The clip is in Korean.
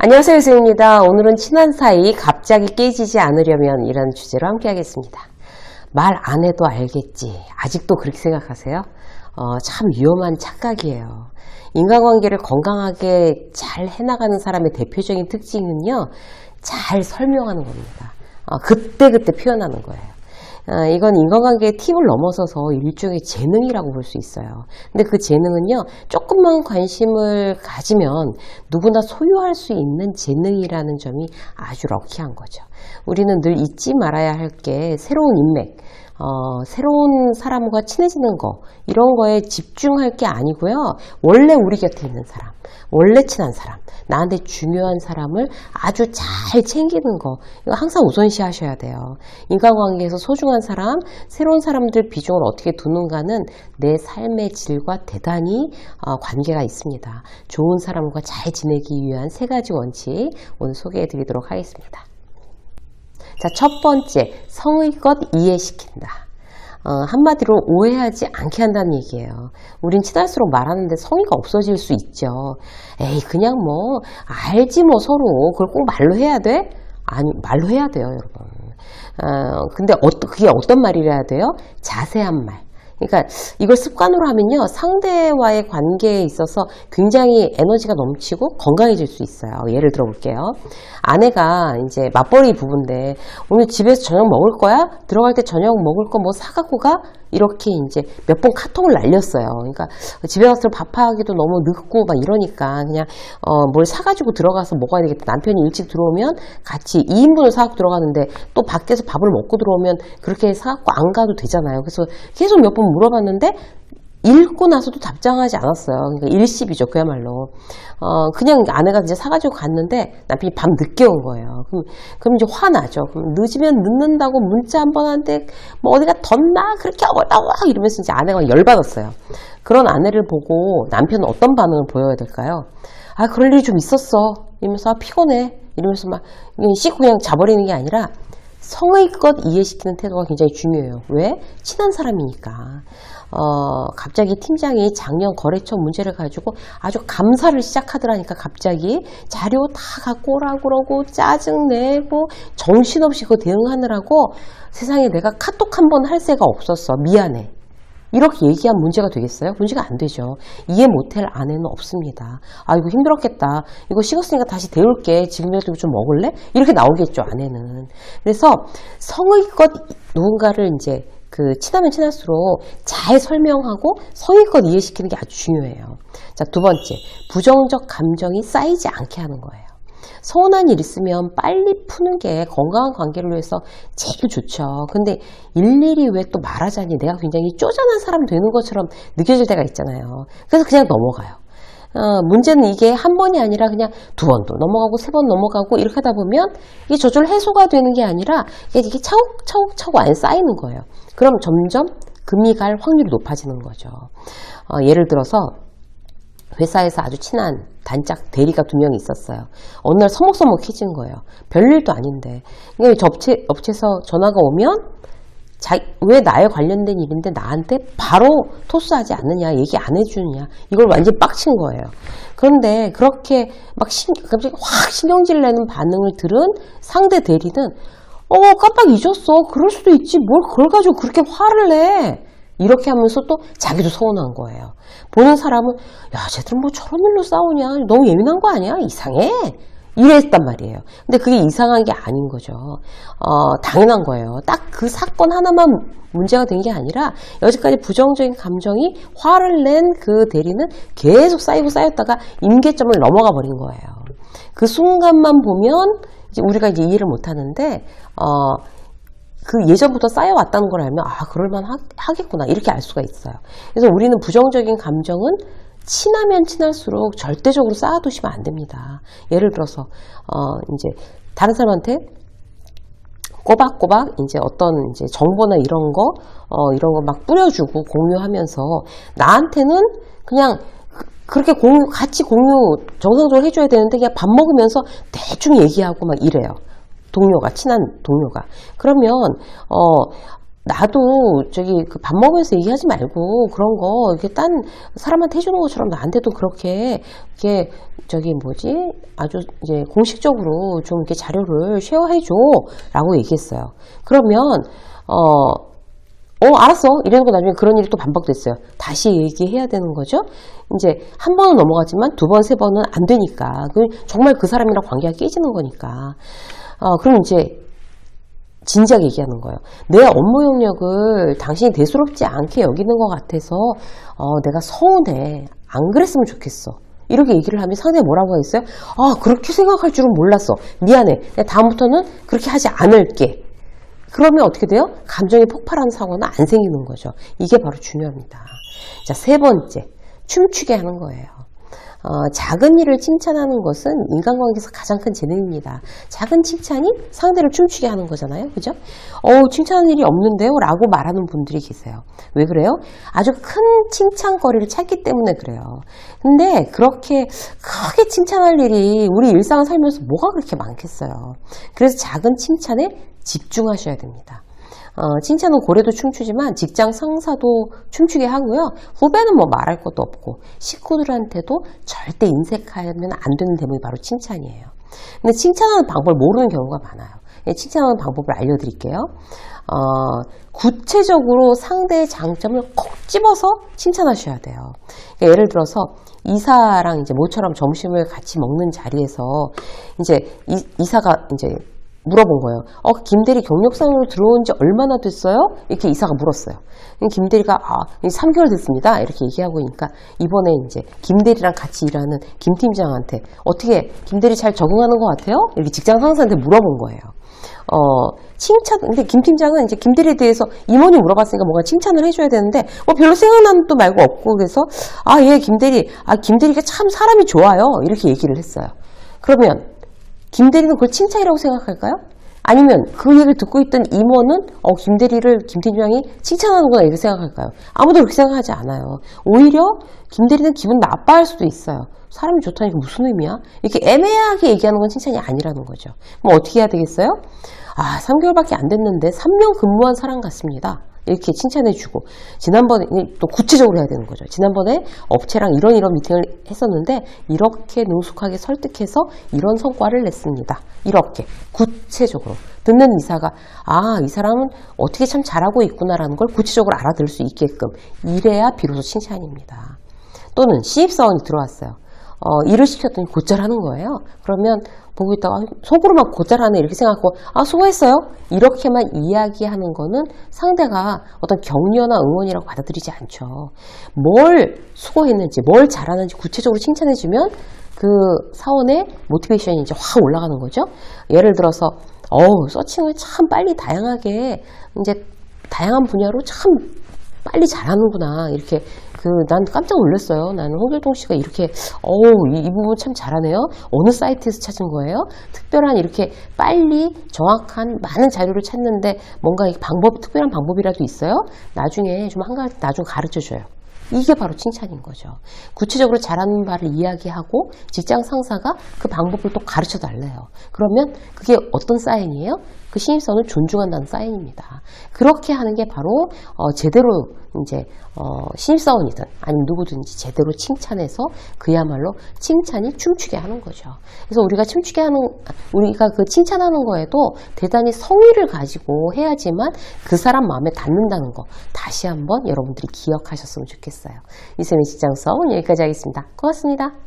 안녕하세요, 유수입니다. 오늘은 친한 사이 갑자기 깨지지 않으려면 이라는 주제로 함께 하겠습니다. 말 안 해도 알겠지. 아직도 그렇게 생각하세요? 참 위험한 착각이에요. 인간관계를 건강하게 잘 해나가는 사람의 대표적인 특징은요, 잘 설명하는 겁니다. 그때그때 표현하는 거예요. 이건 인간관계의 팁을 넘어서서 일종의 재능이라고 볼 수 있어요. 근데 그 재능은요, 조금만 관심을 가지면 누구나 소유할 수 있는 재능이라는 점이 아주 럭키한 거죠. 우리는 늘 잊지 말아야 할 게 새로운 인맥, 새로운 사람과 친해지는 거, 이런 거에 집중할 게 아니고요. 원래 우리 곁에 있는 사람, 원래 친한 사람, 나한테 중요한 사람을 아주 잘 챙기는 거, 이거 항상 우선시 하셔야 돼요. 인간관계에서 소중한 사람, 새로운 사람들 비중을 어떻게 두는가는 내 삶의 질과 대단히 관계가 있습니다. 좋은 사람과 잘 지내기 위한 3가지 원칙 오늘 소개해 드리도록 하겠습니다. 자, 첫 번째, 성의껏 이해시킨다. 한마디로 오해하지 않게 한다는 얘기예요. 우린 친할수록 말하는데 성의가 없어질 수 있죠. 에이, 그냥 뭐 알지 뭐 서로. 그걸 꼭 말로 해야 돼? 아니, 말로 해야 돼요, 여러분. 근데 그게 어떤 말이라 해야 돼요? 자세한 말. 그러니까 이걸 습관으로 하면요, 상대와의 관계에 있어서 굉장히 에너지가 넘치고 건강해질 수 있어요. 예를 들어 볼게요. 아내가 이제 맞벌이 부부인데 오늘 집에서 저녁 먹을 거야? 들어갈 때 저녁 먹을 거 뭐 사갖고 가? 이렇게 이제 몇 번 카톡을 날렸어요. 그러니까 집에 가서 밥하기도 너무 늦고 막 이러니까 그냥 뭘 사가지고 들어가서 먹어야 되겠다. 남편이 일찍 들어오면 같이 2인분을 사갖고 들어가는데 또 밖에서 밥을 먹고 들어오면 그렇게 사갖고 안 가도 되잖아요. 그래서 계속 몇 번 물어봤는데 읽고 나서도 답장하지 않았어요. 그러니까 일십이죠, 그야말로. 그냥 아내가 이제 사가지고 갔는데 남편이 밤 늦게 온 거예요. 그럼 이제 화나죠. 그럼 늦으면 늦는다고 문자 한 번 하는데 뭐 어디가 덧나? 그렇게 어려워? 이러면서 이제 아내가 열받았어요. 그런 아내를 보고 남편은 어떤 반응을 보여야 될까요? 아, 그럴 일이 좀 있었어. 이러면서 피곤해. 이러면서 막 씻고 그냥 자버리는 게 아니라 성의껏 이해시키는 태도가 굉장히 중요해요. 왜? 친한 사람이니까. 갑자기 팀장이 작년 거래처 문제를 가지고 아주 감사를 시작하더라니까 갑자기 자료 다 갖고 오라고 그러고 짜증내고 정신없이 그거 대응하느라고 세상에 내가 카톡 한 번 할 새가 없었어. 미안해. 이렇게 얘기하면 문제가 되겠어요? 문제가 안 되죠. 이해 못할 아내는 없습니다. 아, 이거 힘들었겠다. 이거 식었으니까 다시 데울게. 지금이라도 좀 먹을래? 이렇게 나오겠죠, 아내는. 그래서 성의껏 누군가를 이제 친하면 친할수록 잘 설명하고 성의껏 이해시키는 게 아주 중요해요. 자, 두 번째, 부정적 감정이 쌓이지 않게 하는 거예요. 서운한 일 있으면 빨리 푸는 게 건강한 관계를 위해서 제일 좋죠. 근데 일일이 왜 또 말하자니 내가 굉장히 쪼잔한 사람 되는 것처럼 느껴질 때가 있잖아요. 그래서 그냥 넘어가요. 문제는 이게 한 번이 아니라 그냥 2번도 넘어가고 3번 넘어가고 이렇게 하다 보면 이게 저절로 해소가 되는 게 아니라 이게 차곡차곡 안 쌓이는 거예요. 그럼 점점 금이 갈 확률이 높아지는 거죠. 예를 들어서 회사에서 아주 친한 단짝 대리가 2명이 있었어요. 어느 날 서먹서먹해진 거예요. 별일도 아닌데. 그러니까 업체에서 전화가 오면 왜 나에 관련된 일인데 나한테 바로 토스하지 않느냐, 얘기 안 해주느냐, 이걸 완전히 빡친 거예요. 그런데 그렇게 막 갑자기 확 신경질 내는 반응을 들은 상대 대리는 깜빡 잊었어. 그럴 수도 있지. 뭘 그걸 가지고 그렇게 화를 내. 이렇게 하면서 또 자기도 서운한 거예요. 보는 사람은 야, 쟤들은 뭐 저런 일로 싸우냐. 너무 예민한 거 아니야? 이상해. 이랬단 말이에요. 근데 그게 이상한 게 아닌 거죠. 당연한 거예요. 딱 그 사건 하나만 문제가 된 게 아니라 여지까지 부정적인 감정이 화를 낸 그 대리는 계속 쌓였다가 임계점을 넘어가 버린 거예요. 그 순간만 보면 이제 우리가 이제 이해를 못 하는데 그 예전부터 쌓여왔다는 걸 알면 그럴만 하겠구나 이렇게 알 수가 있어요. 그래서 우리는 부정적인 감정은 친하면 친할수록 절대적으로 쌓아두시면 안 됩니다. 예를 들어서 이제 다른 사람한테 꼬박꼬박 이제 어떤 이제 정보나 이런 거 막 뿌려주고 공유하면서 나한테는 그냥 그렇게 같이 공유 정상적으로 해줘야 되는데 그냥 밥 먹으면서 대충 얘기하고 막 이래요. 친한 동료가. 그러면 나도 그 밥 먹으면서 얘기하지 말고 그런 거 이렇게 딴 사람한테 해주는 것처럼 나한테도 그렇게 이렇게 아주 이제 공식적으로 좀 이렇게 자료를 쉐어해줘라고 얘기했어요. 그러면 알았어. 이러는 거 나중에 그런 일이 또 반복됐어요. 다시 얘기해야 되는 거죠. 이제 한 번은 넘어가지만 두 번, 세 번은 안 되니까. 정말 그 사람이랑 관계가 깨지는 거니까. 그럼 이제 진지하게 얘기하는 거예요. 내 업무 영역을 당신이 대수롭지 않게 여기는 것 같아서 내가 서운해. 안 그랬으면 좋겠어. 이렇게 얘기를 하면 상대가 뭐라고 하겠어요? 그렇게 생각할 줄은 몰랐어. 미안해. 내가 다음부터는 그렇게 하지 않을게. 그러면 어떻게 돼요? 감정이 폭발하는 사고는 안 생기는 거죠. 이게 바로 중요합니다. 자, 세 번째, 춤추게 하는 거예요. 작은 일을 칭찬하는 것은 인간관계에서 가장 큰 재능입니다. 작은 칭찬이 상대를 춤추게 하는 거잖아요. 그죠? 칭찬하는 일이 없는데요? 라고 말하는 분들이 계세요. 왜 그래요? 아주 큰 칭찬거리를 찾기 때문에 그래요. 근데 그렇게 크게 칭찬할 일이 우리 일상을 살면서 뭐가 그렇게 많겠어요. 그래서 작은 칭찬에 집중하셔야 됩니다. 칭찬은 고래도 춤추지만 직장 상사도 춤추게 하고요. 후배는 뭐 말할 것도 없고 식구들한테도 절대 인색하면 안 되는 대목이 바로 칭찬이에요. 근데 칭찬하는 방법을 모르는 경우가 많아요. 칭찬하는 방법을 알려드릴게요. 구체적으로 상대의 장점을 콕 집어서 칭찬하셔야 돼요. 그러니까 예를 들어서 이사랑 이제 모처럼 점심을 같이 먹는 자리에서 이제 이사가 이제 물어본 거예요. 김대리 경력상으로 들어온 지 얼마나 됐어요? 이렇게 이사가 물었어요. 김대리가 3개월 됐습니다. 이렇게 얘기하고 있으니까 이번에 이제 김대리랑 같이 일하는 김 팀장한테 어떻게 김대리 잘 적응하는 것 같아요? 이렇게 직장 상사한테 물어본 거예요. 근데 김 팀장은 이제 김대리에 대해서 임원이 물어봤으니까 뭔가 칭찬을 해줘야 되는데 별로 생각나는 또 말고 없고 그래서 예, 김대리가 참 사람이 좋아요. 이렇게 얘기를 했어요. 그러면 김대리는 그걸 칭찬이라고 생각할까요? 아니면 그 얘기를 듣고 있던 임원은 김대리를 김 팀장이 칭찬하는구나 이렇게 생각할까요? 아무도 그렇게 생각하지 않아요. 오히려 김대리는 기분 나빠할 수도 있어요. 사람이 좋다니까 무슨 의미야? 이렇게 애매하게 얘기하는 건 칭찬이 아니라는 거죠. 그럼 어떻게 해야 되겠어요? 3개월밖에 안 됐는데 3년 근무한 사람 같습니다. 이렇게 칭찬해주고 지난번에 또 구체적으로 해야 되는 거죠. 지난번에 업체랑 이런 미팅을 했었는데 이렇게 능숙하게 설득해서 이런 성과를 냈습니다. 이렇게 구체적으로 듣는 이사가 이 사람은 어떻게 참 잘하고 있구나라는 걸 구체적으로 알아들을 수 있게끔 이래야 비로소 칭찬입니다. 또는 신입사원이 들어왔어요. 일을 시켰더니 곧잘 하는 거예요. 그러면 보고 있다가 속으로 막 곧잘 하네 이렇게 생각하고 수고했어요. 이렇게만 이야기하는 거는 상대가 어떤 격려나 응원이라고 받아들이지 않죠. 뭘 수고했는지 뭘 잘하는지 구체적으로 칭찬해주면 그 사원의 모티베이션이 이제 확 올라가는 거죠. 예를 들어서 서칭을 참 빨리 다양하게 이제 다양한 분야로 참 빨리 잘하는구나 이렇게 난 깜짝 놀랐어요. 나는 홍길동 씨가 이렇게 이 부분 참 잘하네요. 어느 사이트에서 찾은 거예요? 특별한 이렇게 빨리 정확한 많은 자료를 찾는데 뭔가 특별한 방법이라도 있어요? 나중에 나중에 가르쳐줘요. 이게 바로 칭찬인 거죠. 구체적으로 잘하는 바를 이야기하고 직장 상사가 그 방법을 또 가르쳐 달래요. 그러면 그게 어떤 사인이에요? 그 신입사원을 존중한다는 사인입니다. 그렇게 하는 게 바로 제대로 이제 신입사원이든 아니면 누구든지 제대로 칭찬해서 그야말로 칭찬이 춤추게 하는 거죠. 그래서 우리가 그 칭찬하는 거에도 대단히 성의를 가지고 해야지만 그 사람 마음에 닿는다는 거 다시 한번 여러분들이 기억하셨으면 좋겠어요. 이쌤의 직장 수업은 여기까지 하겠습니다. 고맙습니다.